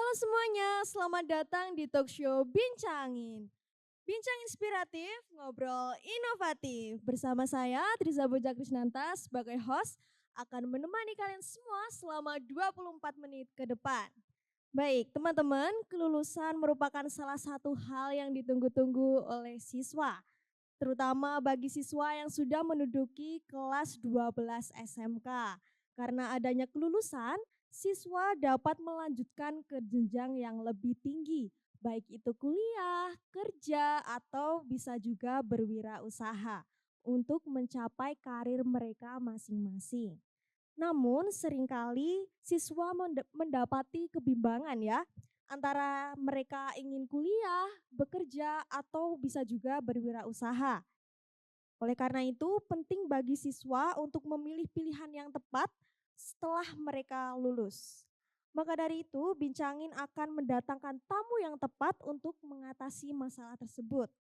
Halo semuanya, selamat datang di talk show Bincangin. Bincang inspiratif, ngobrol inovatif. Bersama saya Triza Boja Krisnanta sebagai host akan menemani kalian semua selama 24 menit ke depan. Baik, teman-teman, kelulusan merupakan salah satu hal yang ditunggu-tunggu oleh siswa, terutama bagi siswa yang sudah menduduki kelas 12 SMK. Karena adanya kelulusan, siswa dapat melanjutkan ke jenjang yang lebih tinggi, baik itu kuliah, kerja, atau bisa juga berwirausaha untuk mencapai karir mereka masing-masing. Namun seringkali siswa mendapati kebimbangan ya, antara mereka ingin kuliah, bekerja, atau bisa juga berwirausaha. Oleh karena itu, penting bagi siswa untuk memilih pilihan yang tepat setelah mereka lulus. Maka dari itu, Bincangin akan mendatangkan tamu yang tepat untuk mengatasi masalah tersebut.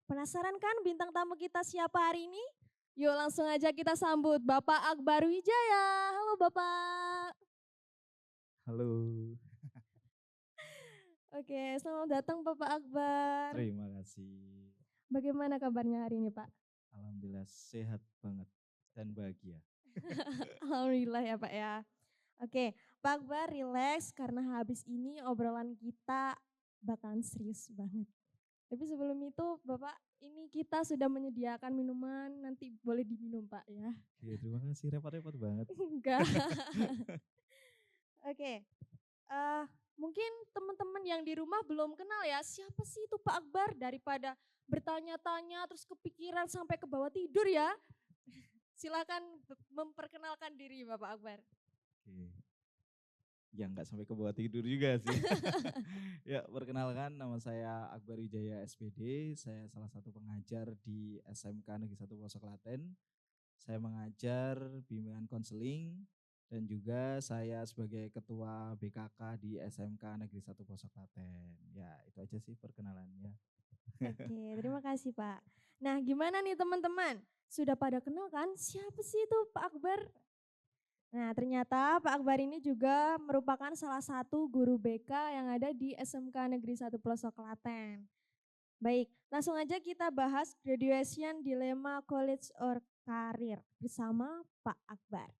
Penasaran kan bintang tamu kita siapa hari ini? Yuk langsung aja kita sambut Bapak Akbar Wijaya. Halo Bapak. Halo, Oke, selamat datang Bapak Akbar. terima kasih. Bagaimana kabarnya hari ini Pak? Alhamdulillah sehat banget dan bahagia. Alhamdulillah ya Pak ya. Oke, Pak Akbar relax karena habis ini obrolan kita bakalan serius banget. Tapi sebelum itu Bapak, ini kita sudah menyediakan minuman, nanti boleh diminum Pak ya. Oke, terima kasih repot-repot banget. Enggak. Oke, eh mungkin teman-teman yang di rumah belum kenal ya, siapa sih itu Pak Akbar, daripada bertanya-tanya terus kepikiran sampai ke bawah tidur ya. Silakan memperkenalkan diri Bapak Akbar. Oke, ya nggak sampai ke bawah tidur juga sih. Ya, perkenalkan nama saya Akbar Wijaya SPD, saya salah satu pengajar di SMK Negeri 1 Pelosok Klaten. Saya mengajar bimbingan konseling dan juga saya sebagai ketua BKK di SMK Negeri 1 Pelosok Klaten. Ya, itu aja sih perkenalannya. Oke, terima kasih Pak. Nah gimana nih teman-teman? Sudah pada kenal kan siapa sih itu Pak Akbar? Nah ternyata Pak Akbar ini juga merupakan salah satu guru BK yang ada di SMK Negeri 1 Pelosok Klaten. Baik, langsung aja kita bahas graduation dilema college or career bersama Pak Akbar.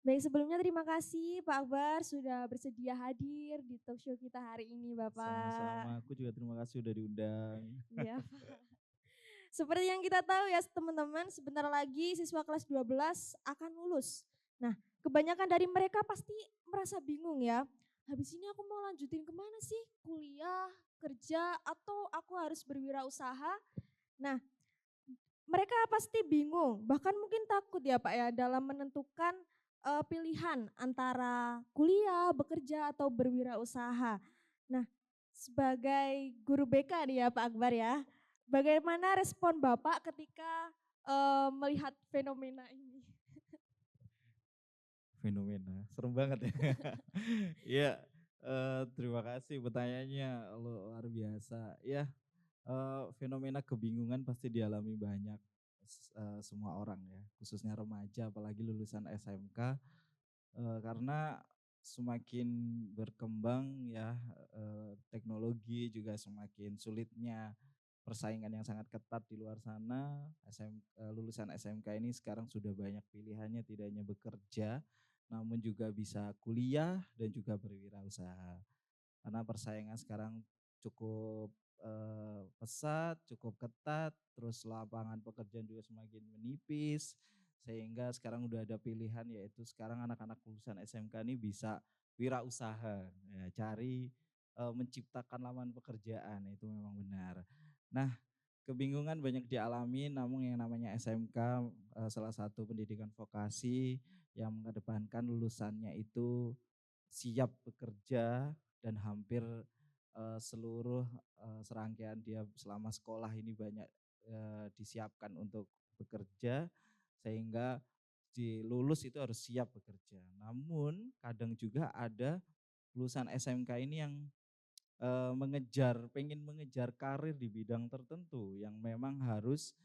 Baik, sebelumnya terima kasih Pak Akbar sudah bersedia hadir di talk show kita hari ini Bapak. Sama-sama, aku juga terima kasih udah diundang. Iya Pak. Seperti yang kita tahu ya teman-teman, sebentar lagi siswa kelas 12 akan lulus. Nah, kebanyakan dari mereka pasti merasa bingung ya. Habis ini aku mau lanjutin kemana sih? Kuliah, kerja, atau aku harus berwirausaha? Nah, mereka pasti bingung, bahkan mungkin takut ya Pak ya dalam menentukan pilihan antara kuliah, bekerja, atau berwirausaha. Nah, sebagai guru BK nih ya Pak Akbar ya, bagaimana respon Bapak ketika melihat fenomena ini? Fenomena, serem banget ya. Iya, terima kasih pertanyaannya, luar biasa. Ya, fenomena kebingungan pasti dialami banyak semua orang ya, khususnya remaja apalagi lulusan SMK, karena semakin berkembang ya, teknologi juga semakin sulitnya persaingan yang sangat ketat di luar sana. Lulusan SMK ini sekarang sudah banyak pilihannya, tidak hanya bekerja, namun juga bisa kuliah dan juga berwirausaha. Karena persaingan sekarang cukup pesat, cukup ketat, terus lapangan pekerjaan juga semakin menipis, sehingga sekarang udah ada pilihan, yaitu sekarang anak-anak lulusan SMK ini bisa wirausaha, ya, cari menciptakan lapangan pekerjaan, itu memang benar. Nah, kebingungan banyak dialami, namun yang namanya SMK salah satu pendidikan vokasi yang mengedepankan lulusannya itu siap bekerja dan hampir seluruh serangkaian dia selama sekolah ini banyak disiapkan untuk bekerja, sehingga di lulus itu harus siap bekerja. Namun kadang juga ada lulusan SMK ini yang pengen mengejar karir di bidang tertentu yang memang harus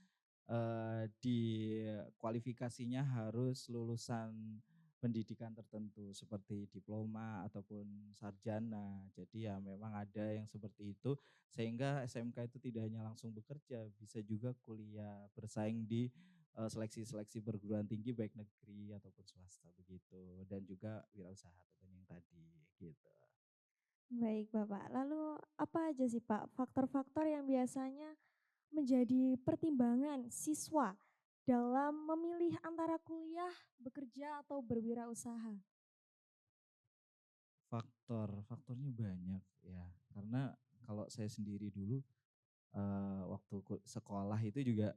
di kualifikasinya harus lulusan pendidikan tertentu seperti diploma ataupun sarjana. Jadi ya memang ada yang seperti itu sehingga SMK itu tidak hanya langsung bekerja, bisa juga kuliah, bersaing di seleksi-seleksi perguruan tinggi baik negeri ataupun swasta begitu dan juga wirausaha tentunya yang tadi gitu. Baik Bapak, lalu apa aja sih Pak faktor-faktor yang biasanya menjadi pertimbangan siswa dalam memilih antara kuliah, bekerja, atau berwirausaha? Faktornya banyak ya. Karena kalau saya sendiri dulu waktu sekolah itu juga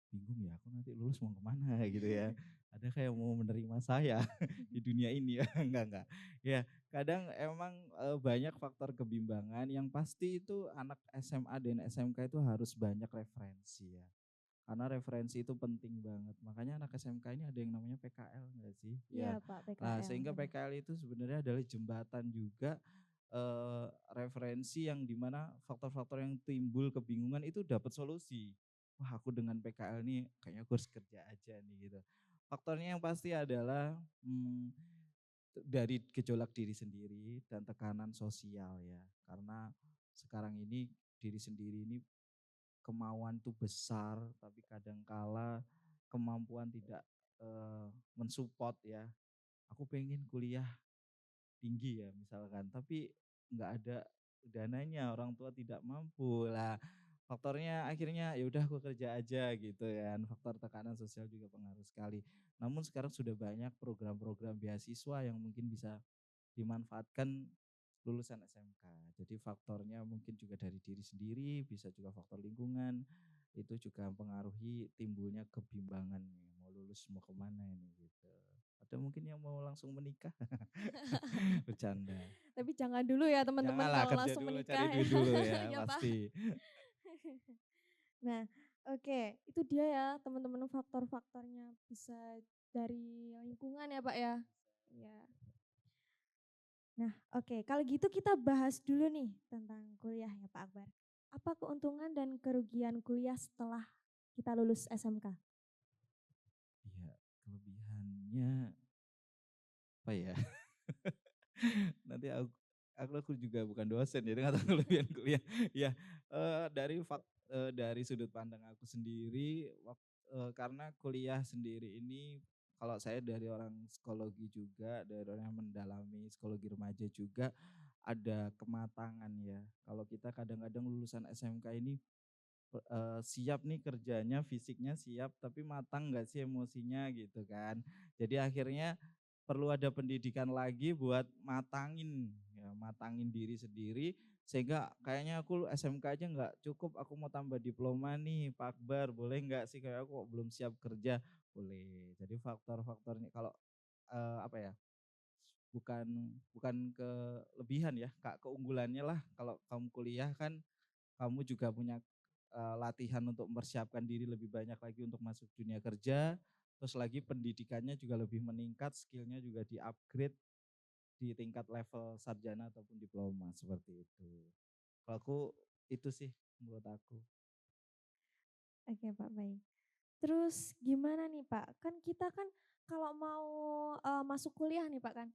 bingung ya, aku nanti lulus mau kemana gitu ya. Ada kayak mau menerima saya di dunia ini ya, enggak. Ya kadang emang banyak faktor kebimbangan yang pasti itu anak SMA dan SMK itu harus banyak referensi ya. Karena referensi itu penting banget. Makanya anak SMK ini ada yang namanya PKL enggak sih? Iya Ya. Pak, Nah, PKL, sehingga benar. PKL itu sebenarnya adalah jembatan juga referensi yang dimana faktor-faktor yang timbul kebingungan itu dapat solusi. Wah, aku dengan PKL nih kayaknya aku harus kerja aja nih gitu. Faktornya yang pasti adalah dari gejolak diri sendiri dan tekanan sosial ya. Karena sekarang ini diri sendiri ini kemauan tuh besar, tapi kadangkala kemampuan tidak mensupport ya. Aku pengen kuliah tinggi ya misalkan, tapi nggak ada dananya, orang tua tidak mampu. Lah, faktornya akhirnya ya udah aku kerja aja gitu kan. Faktor tekanan sosial juga pengaruh sekali. Namun sekarang sudah banyak program-program beasiswa yang mungkin bisa dimanfaatkan lulusan SMK. Jadi faktornya mungkin juga dari diri sendiri, bisa juga faktor lingkungan, itu juga mempengaruhi timbulnya kebimbangan nih, mau lulus mau kemana ini gitu. Ada mungkin yang mau langsung menikah, bercanda. Tapi jangan dulu ya teman-teman Janganlah kalau kerja langsung dulu, cari menikah ya. duit dulu ya Ya Pak. pasti. Nah, oke, itu dia ya teman-teman faktor-faktornya bisa dari lingkungan ya Pak ya. Ya. Nah, oke, kalau gitu kita bahas dulu nih tentang kuliah ya Pak Akbar. Apa keuntungan dan kerugian kuliah setelah kita lulus SMK? Iya, kelebihannya apa ya? Nanti aku juga bukan dosen jadi nggak tahu kelebihan kuliah. Ya, dari sudut pandang aku sendiri karena kuliah sendiri ini kalau saya dari orang psikologi juga, dari orang yang mendalami psikologi remaja juga ada kematangan ya. Kalau kita kadang-kadang lulusan SMK ini siap nih kerjanya, fisiknya siap, tapi matang nggak sih emosinya gitu kan. Jadi akhirnya perlu ada pendidikan lagi buat matangin, ya matangin diri sendiri, sehingga kayaknya aku SMK aja nggak cukup, aku mau tambah diploma nih Pak Akbar, boleh nggak sih kayak aku kok belum siap kerja? Boleh. Jadi faktor-faktornya kalau apa ya, bukan bukan kelebihan ya, Kak, keunggulannya lah kalau kamu kuliah kan kamu juga punya latihan untuk mempersiapkan diri lebih banyak lagi untuk masuk dunia kerja, terus lagi pendidikannya juga lebih meningkat, skillnya juga di-upgrade di tingkat level sarjana ataupun diploma seperti itu. Kalau aku itu sih menurut aku. Oke Pak, baik. Terus gimana nih Pak, kan kita kan kalau mau masuk kuliah nih Pak kan,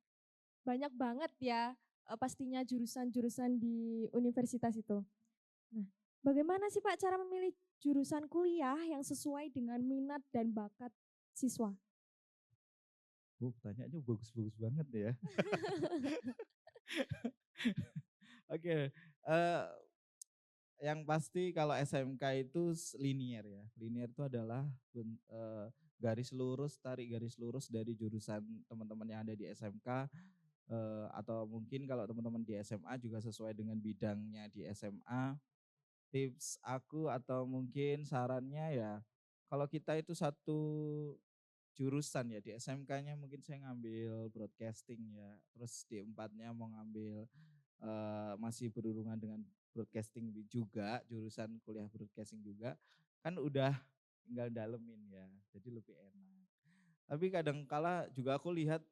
banyak banget ya pastinya jurusan-jurusan di universitas itu. Nah, bagaimana sih Pak cara memilih jurusan kuliah yang sesuai dengan minat dan bakat siswa? Pertanyaannya bagus-bagus banget ya. Oke, yang pasti kalau SMK itu linier ya. Linier itu adalah garis lurus, tarik garis lurus dari jurusan teman-teman yang ada di SMK atau mungkin kalau teman-teman di SMA juga sesuai dengan bidangnya di SMA. Tips aku atau mungkin sarannya ya, kalau kita itu satu jurusan ya di SMK-nya mungkin saya ngambil broadcasting ya, terus di empatnya mau ngambil masih berhubungan dengan broadcasting juga, jurusan kuliah broadcasting juga, kan udah tinggal dalemin ya, jadi lebih enak. Tapi kadang kala juga aku lihat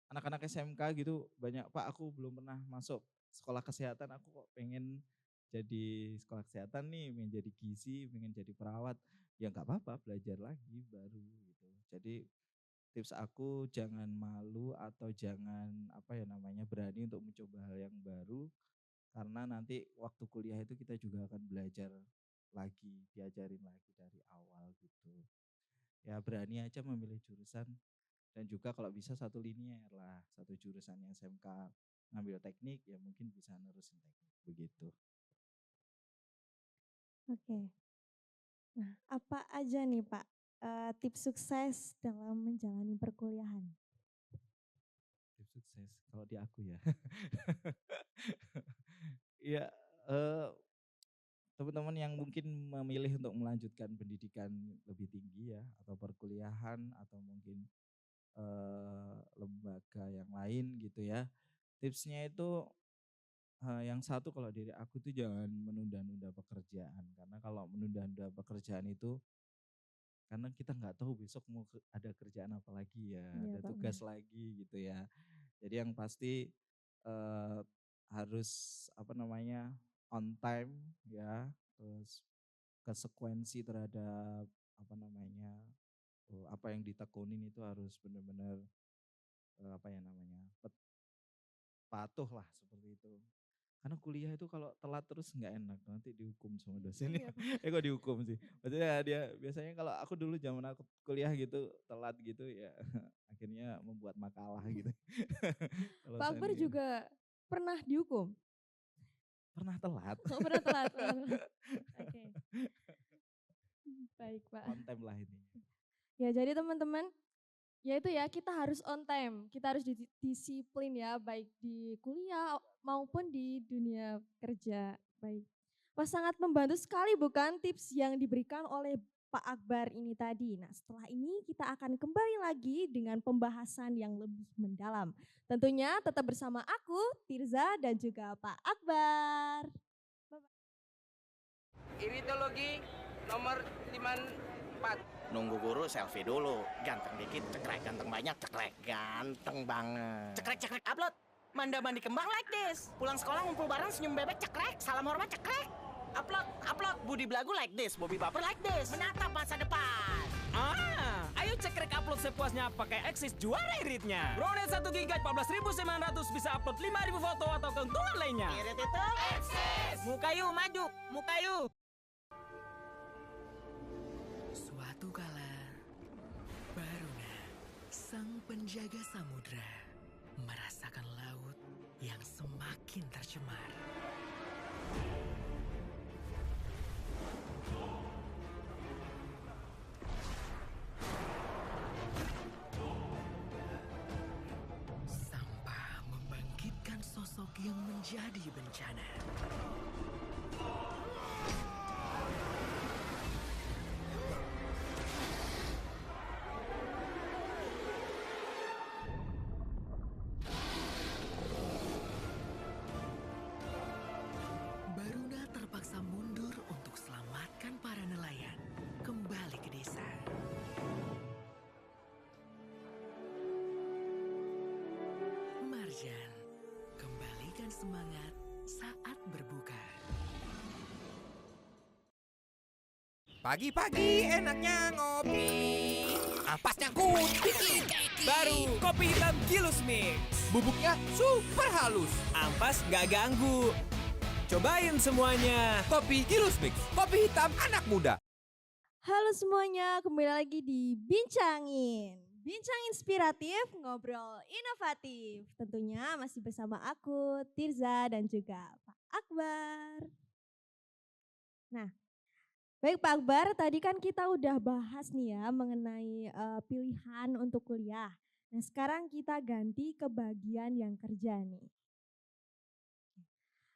anak-anak SMK gitu banyak, "Pak, aku belum pernah masuk sekolah kesehatan, aku kok pengen jadi sekolah kesehatan nih, pengen jadi gizi, pengen jadi perawat." Ya nggak apa-apa, belajar lagi baru gitu. Jadi tips aku jangan malu atau jangan apa ya namanya berani untuk mencoba hal yang baru karena nanti waktu kuliah itu kita juga akan belajar lagi, diajarin lagi dari awal gitu. Ya berani aja memilih jurusan dan juga kalau bisa satu linear lah, satu jurusan yang SMK ngambil teknik ya mungkin bisa nerusin teknik begitu. Oke. Nah, apa aja nih Pak tips sukses dalam menjalani perkuliahan? Tips sukses kalau di aku ya. Iya, eh, teman-teman yang mungkin memilih untuk melanjutkan pendidikan lebih tinggi ya atau perkuliahan atau mungkin lembaga yang lain gitu ya. Tipsnya itu yang satu kalau dari aku tuh jangan menunda-nunda pekerjaan karena kalau menunda-nunda pekerjaan itu karena kita nggak tahu besok mau ada kerjaan apa lagi ya, Iya ada Pak, tugas benar. lagi gitu ya. Jadi yang pasti eh, harus apa namanya on time ya, terus konsekuensi terhadap apa namanya apa yang ditekunin itu harus benar-benar apa ya namanya patuh lah seperti itu. Karena kuliah itu kalau telat terus nggak enak, nanti dihukum sama dosennya. Iya Pak. Kok dihukum sih? Maksudnya dia biasanya kalau aku dulu zaman aku kuliah gitu telat gitu ya akhirnya membuat makalah gitu. Kalau Pak Akbar seni juga pernah dihukum? pernah telat. Oh, pernah telat, pernah telat. Oke, baik Pak. On time lah ini. Ya jadi teman-teman, ya itu ya kita harus on time, kita harus disiplin ya baik di kuliah maupun di dunia kerja. Baik. Wah sangat membantu sekali bukan tips yang diberikan oleh Pak Akbar ini tadi. Nah setelah ini kita akan kembali lagi dengan pembahasan yang lebih mendalam. Tentunya tetap bersama aku, Tirza dan juga Pak Akbar. Iritologi nomor 54. Nunggu guru selfie dulu. Ganteng dikit, cekrek. Ganteng banyak, cekrek. Ganteng banget. Cekrek upload. Mandi kembang like this. Pulang sekolah ngumpul bareng senyum bebek, cekrek. Salam hormat, cekrek. Upload. Budi belagu like this, Bobby baper like this. Menatap masa depan. Ayo cekrek upload sepuasnya pakai Axis juara iritnya. Broadnet 1 GB 14.900 bisa upload 5.000 foto atau keuntungan lainnya. Irit itu Muka yuk maju, muka yuk. Suatu kala, Baruna, sang penjaga samudra, merasakan laut yang semakin tercemar. Sampah membangkitkan sosok yang menjadi bencana. Baruna terpaksa mundur untuk selamatkan para nelayan kembali ke desa. Marjan, kembalikan semangat saat berbuka. Pagi-pagi enaknya ngopi. Ampasnya putih. Baru kopi hitam Gilus Mix. Bubuknya super halus. Ampas gak ganggu. Cobain semuanya. Kopi Gilus Mix. Kopi hitam anak muda. Halo semuanya, kembali lagi di Bincangin. Bincang inspiratif, ngobrol inovatif. Tentunya masih bersama aku, Tirza dan juga Pak Akbar. Nah, baik Pak Akbar, tadi kan kita udah bahas nih ya mengenai pilihan untuk kuliah. Nah, sekarang kita ganti ke bagian yang kerja nih.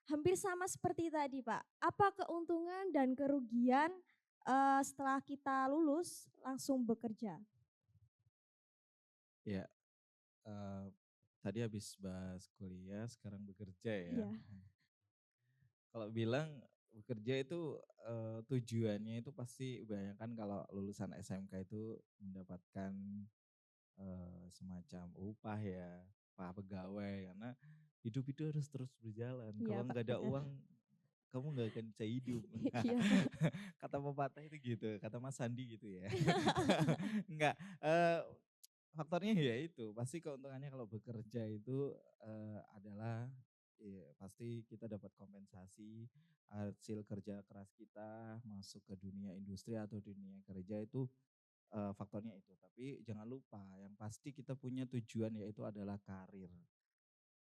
Hampir sama seperti tadi Pak, apa keuntungan dan kerugian setelah kita lulus langsung bekerja? Ya, tadi habis bahas kuliah, sekarang bekerja ya. Iya. Kalau bilang bekerja itu tujuannya itu pasti kebanyakan kalau lulusan SMK itu mendapatkan semacam upah ya, upah pegawai karena hidup itu harus terus berjalan. Iya Kalau Pak, nggak ada benar. uang, kamu nggak akan bisa hidup. Iya Pak. Kata pepatah itu gitu, kata Mas Sandi gitu ya. Enggak, faktornya ya itu, pasti keuntungannya kalau bekerja itu adalah ya, pasti kita dapat kompensasi hasil kerja keras kita masuk ke dunia industri atau dunia kerja itu faktornya itu. Tapi jangan lupa yang pasti kita punya tujuan yaitu adalah karir.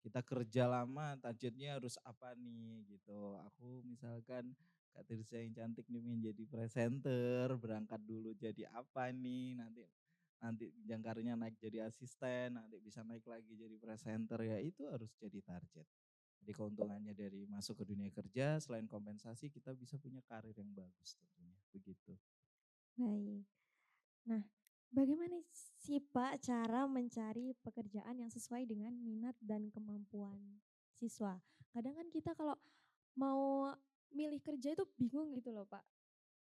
Kita kerja lama targetnya harus apa nih gitu. Aku misalkan Kak Tirza yang cantik nih ingin jadi presenter, berangkat dulu jadi apa nih, nanti nanti jangkarnya naik jadi asisten, nanti bisa naik lagi jadi presenter ya itu harus jadi target. Jadi keuntungannya dari masuk ke dunia kerja selain kompensasi kita bisa punya karir yang bagus tentunya begitu. Baik. Nah, bagaimana sih Pak cara mencari pekerjaan yang sesuai dengan minat dan kemampuan siswa? Kadang kan kita kalau mau milih kerja itu bingung gitu loh Pak.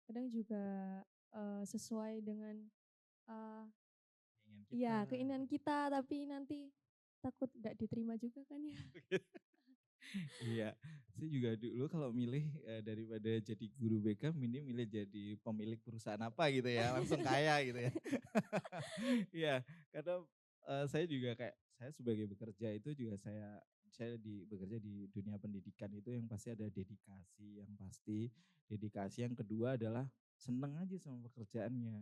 Kadang juga sesuai dengan eh, Ingin ya kita keinginan kita tapi nanti takut nggak diterima juga kan ya. Iya, saya juga dulu kalau milih daripada jadi guru BK, milih jadi pemilik perusahaan apa gitu ya, langsung kaya gitu ya. Iya, karena saya juga kayak saya sebagai bekerja itu juga bekerja di dunia pendidikan itu yang pasti ada dedikasi, yang pasti dedikasi yang kedua adalah seneng aja sama pekerjaannya.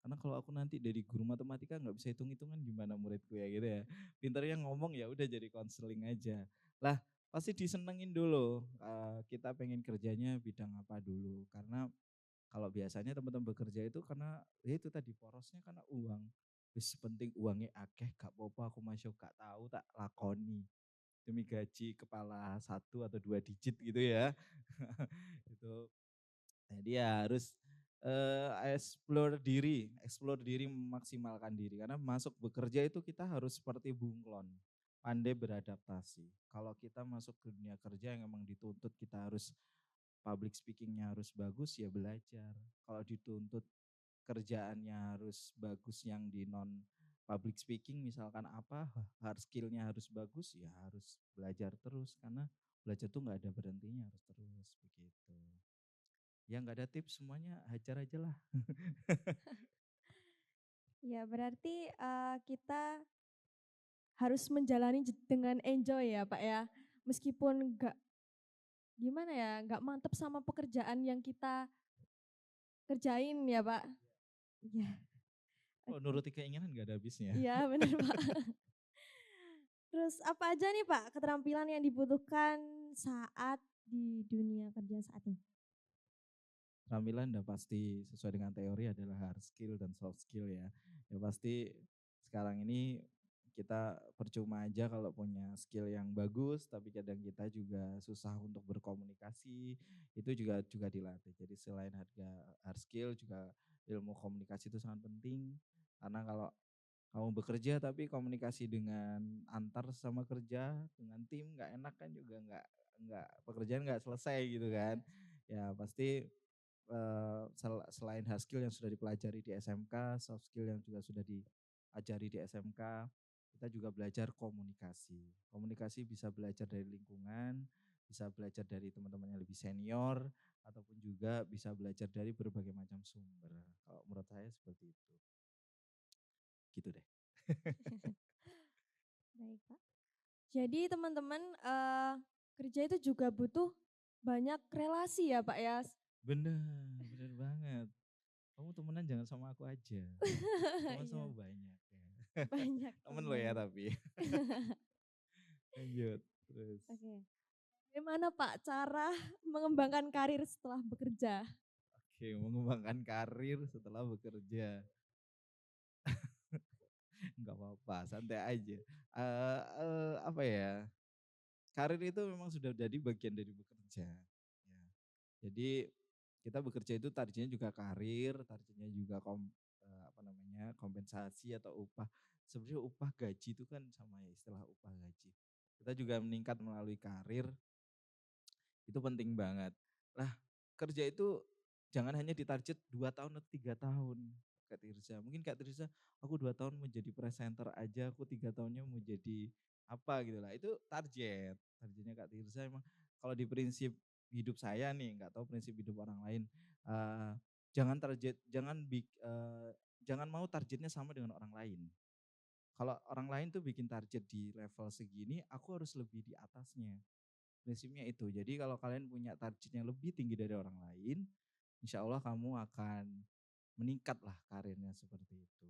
Karena kalau aku nanti dari guru matematika nggak bisa hitung-hitungan gimana muridku ya gitu ya. Pinternya ngomong ya udah jadi konseling aja. Lah pasti disenengin dulu, kita pengen kerjanya bidang apa dulu. Karena kalau biasanya teman-teman bekerja itu karena ya itu tadi porosnya karena uang. Wis penting uangnya akeh gak apa-apa aku masuk gak tahu tak lakoni. Demi gaji kepala 1 atau 2 digit gitu ya. Itu jadi ya harus explore diri, memaksimalkan diri. Karena masuk bekerja itu kita harus seperti bunglon, pandai beradaptasi. Kalau kita masuk ke dunia kerja yang emang dituntut kita harus public speakingnya harus bagus ya belajar. Kalau dituntut kerjaannya harus bagus yang di non public speaking misalkan apa hard skillnya harus bagus ya harus belajar terus karena belajar tuh nggak ada berhentinya harus terus begitu. Ya nggak ada tips semuanya hajar aja lah. Ya berarti kita harus menjalani dengan enjoy ya Pak ya. Meskipun nggak gimana ya, nggak mantep sama pekerjaan yang kita kerjain ya Pak. Iya, Kalau oke. nuruti keinginan nggak ada habisnya. Iya benar Pak. Terus apa aja nih Pak keterampilan yang dibutuhkan saat di dunia kerja saat ini? Keterampilan udah pasti sesuai dengan teori adalah hard skill dan soft skill ya. Ya pasti sekarang ini kita percuma aja kalau punya skill yang bagus, tapi kadang kita juga susah untuk berkomunikasi, itu juga dilatih. Jadi selain hard skill juga ilmu komunikasi itu sangat penting. Karena kalau kamu bekerja tapi komunikasi dengan antar sama kerja dengan tim nggak enak kan juga nggak pekerjaan nggak selesai gitu kan. Ya pasti selain hard skill yang sudah dipelajari di SMK, soft skill yang juga sudah diajari di SMK, kita juga belajar komunikasi. Komunikasi bisa belajar dari lingkungan, bisa belajar dari teman-teman yang lebih senior, ataupun juga bisa belajar dari berbagai macam sumber. Kalau menurut saya seperti itu. Gitu deh. Baik Pak. Jadi teman-teman kerja itu juga butuh banyak relasi ya Pak ya. Bener, bener banget. Kamu temenan jangan sama aku aja. Teman Iya, sama banyak ya. banyak Temen lo ya teman. tapi. Lanjut terus. Oke. Bagaimana Pak cara mengembangkan karir setelah bekerja? Oke, mengembangkan karir setelah bekerja. Enggak apa-apa, santai aja. Apa ya? Karir itu memang sudah jadi bagian dari bekerja. Ya. Jadi kita bekerja itu targetnya juga karir, targetnya juga apa namanya kompensasi atau upah. Sebenarnya upah gaji itu kan sama ya istilah upah gaji. Kita juga meningkat melalui karir, itu penting banget. Lah kerja itu jangan hanya ditarget 2 tahun atau 3 tahun. Kak Tirza, mungkin Kak Tirza, aku 2 tahun mau jadi presenter aja, aku 3 tahunnya mau jadi apa gitu lah. Itu target. Targetnya Kak Tirza emang kalau di prinsip hidup saya nih, nggak tahu prinsip hidup orang lain. eh, jangan target, jangan mau targetnya sama dengan orang lain. kalau orang lain tuh bikin target di level segini, aku harus lebih di atasnya. Prinsipnya itu. Jadi kalau kalian punya target yang lebih tinggi dari orang lain, insya Allah kamu akan meningkat lah karirnya seperti itu.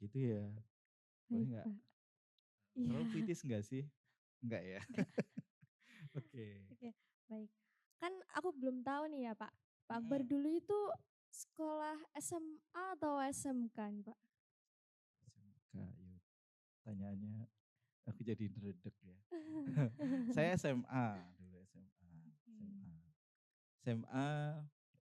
Gitu ya. Boleh Baik, nggak? Pak. Iya. Terlalu kritis nggak sih? Enggak ya. Oke. Oke, baik. Kan aku belum tahu nih ya Pak. Pak Akbar Mm-mm. dulu itu sekolah SMA atau SMK nih Pak? SMK, yuk. Tanyaannya aku jadi ngeredek ya. Saya SMA dulu SMA. SMA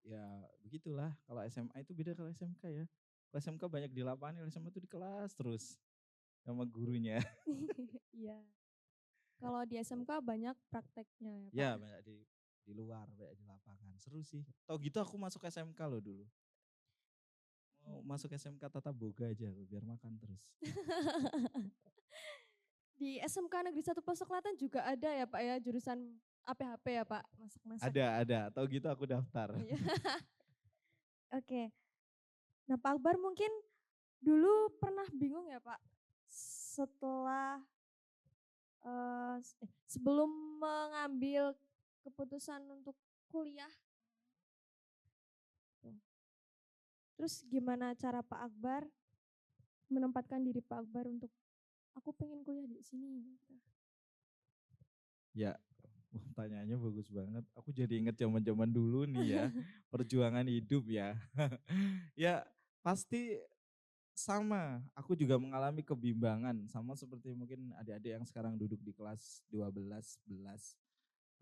ya begitulah. Kalau SMA itu beda kalau SMK ya. Kalau SMK banyak di lapangan, kalau SMA itu di kelas terus sama gurunya. Iya. Kalau di SMK banyak prakteknya ya Pak. Ya banyak di luar, banyak di lapangan. Seru sih. Tau gitu aku masuk SMK loh dulu. Mau masuk SMK Tata Boga aja loh, biar makan terus. Di SMK Negeri 1 Pelosok Selatan juga ada ya Pak ya jurusan APHP ya Pak, masak-masak. Ada. Tau gitu aku daftar. Iya. Oke. Nah Pak Akbar mungkin dulu pernah bingung ya Pak setelah sebelum mengambil keputusan untuk kuliah. Terus gimana cara Pak Akbar menempatkan diri Pak Akbar untuk aku pengen kuliah di sini. Gitu. Ya, pertanyaannya bagus banget. Aku jadi inget zaman-zaman dulu nih ya, perjuangan hidup ya. Ya, pasti sama. Aku juga mengalami kebimbangan, sama seperti mungkin adik-adik yang sekarang duduk di kelas 12, 11.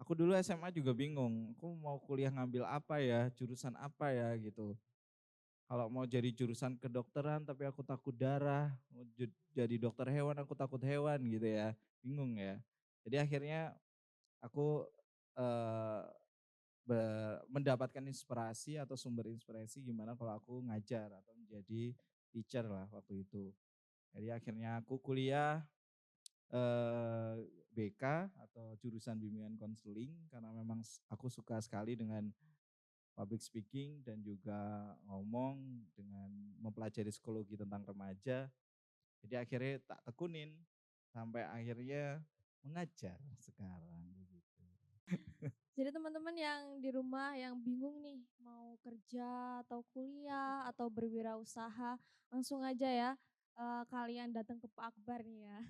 Aku dulu SMA juga bingung, aku mau kuliah ngambil apa ya, jurusan apa ya gitu. Kalau mau jadi jurusan kedokteran tapi aku takut darah, mau jadi dokter hewan aku takut hewan gitu ya, bingung ya. Jadi akhirnya aku mendapatkan inspirasi atau sumber inspirasi gimana kalau aku ngajar atau menjadi teacher lah waktu itu. Jadi akhirnya aku kuliah BK atau jurusan bimbingan konseling karena memang aku suka sekali dengan public speaking dan juga ngomong dengan mempelajari psikologi tentang remaja. Jadi akhirnya tak tekunin sampai akhirnya mengajar sekarang begitu. Jadi teman-teman yang di rumah yang bingung nih mau kerja atau kuliah atau berwirausaha langsung aja ya kalian datang ke Pak Akbar nih ya.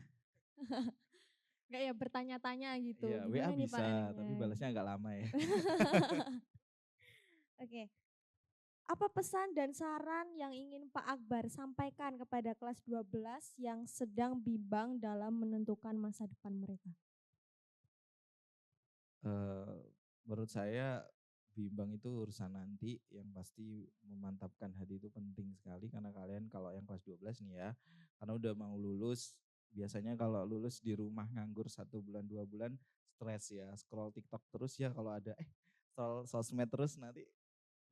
Enggak ya bertanya-tanya gitu. Iya, WA Gimana nih Pak bisa, enaknya? tapi balasnya agak lama ya. Oke. Apa pesan dan saran yang ingin Pak Akbar sampaikan kepada kelas 12 yang sedang bimbang dalam menentukan masa depan mereka? Menurut saya bimbang itu urusan nanti, yang pasti memantapkan hati itu penting sekali karena kalian kalau yang kelas 12 nih ya, karena udah mau lulus, biasanya kalau lulus di rumah nganggur 1 bulan 2 bulan stres ya, scroll TikTok terus ya kalau ada scroll sosmed terus nanti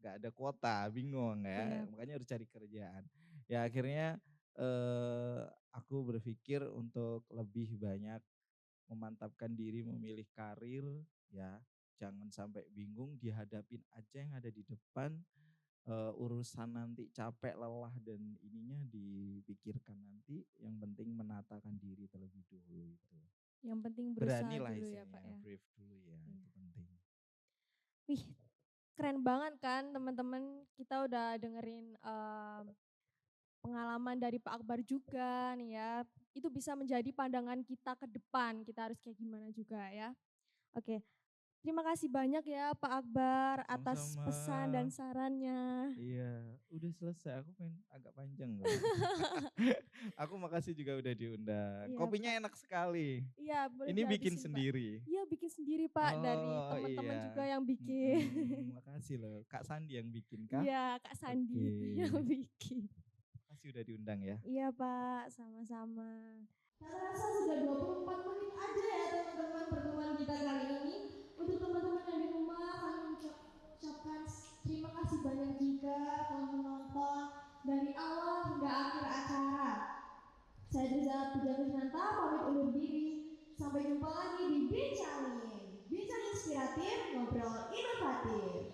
nggak ada kuota, bingung ya, Iya. makanya harus cari kerjaan. Ya akhirnya aku berpikir untuk lebih banyak memantapkan diri memilih karir ya, jangan sampai bingung, dihadapin aja yang ada di depan, urusan nanti capek, lelah dan ininya dipikirkan nanti, yang penting menatakan diri terlebih dulu itu. Yang penting berusaha Beranilah dulu ya istilahnya, Pak ya. brave dulu ya, itu penting. Wih, keren banget kan teman-teman. Kita udah dengerin pengalaman dari Pak Akbar juga nih ya. Itu bisa menjadi pandangan kita ke depan. Kita harus kayak gimana juga ya. Oke, terima kasih banyak ya Pak Akbar atas Sama-sama. pesan dan sarannya. Iya, udah selesai, aku pengen agak panjang loh. Aku makasih juga udah diundang. Iya, Kopinya Pak. enak sekali. Iya, boleh Ini bikin dihabisin, Pak. sendiri. Iya, bikin sendiri Pak dari Oh, teman-teman iya. juga yang bikin. Makasih loh, Kak Sandi yang bikin kah? Iya, Kak Sandi itu Oke. yang bikin. Makasih udah diundang ya. Iya Pak, sama-sama. Tak terasa sudah 24 menit aja ya teman-teman pertemuan kita kali ini. Untuk teman-teman yang di rumah kami ucapkan terima kasih banyak juga telah menonton dari awal hingga akhir acara. Saya Driza Puja Krisnanta pamit undur diri. Sampai jumpa lagi di Bincangin. Bincang inspiratif, ngobrol inovatif.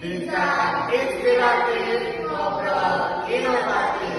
Bincang inspiratif, ngobrol inovatif.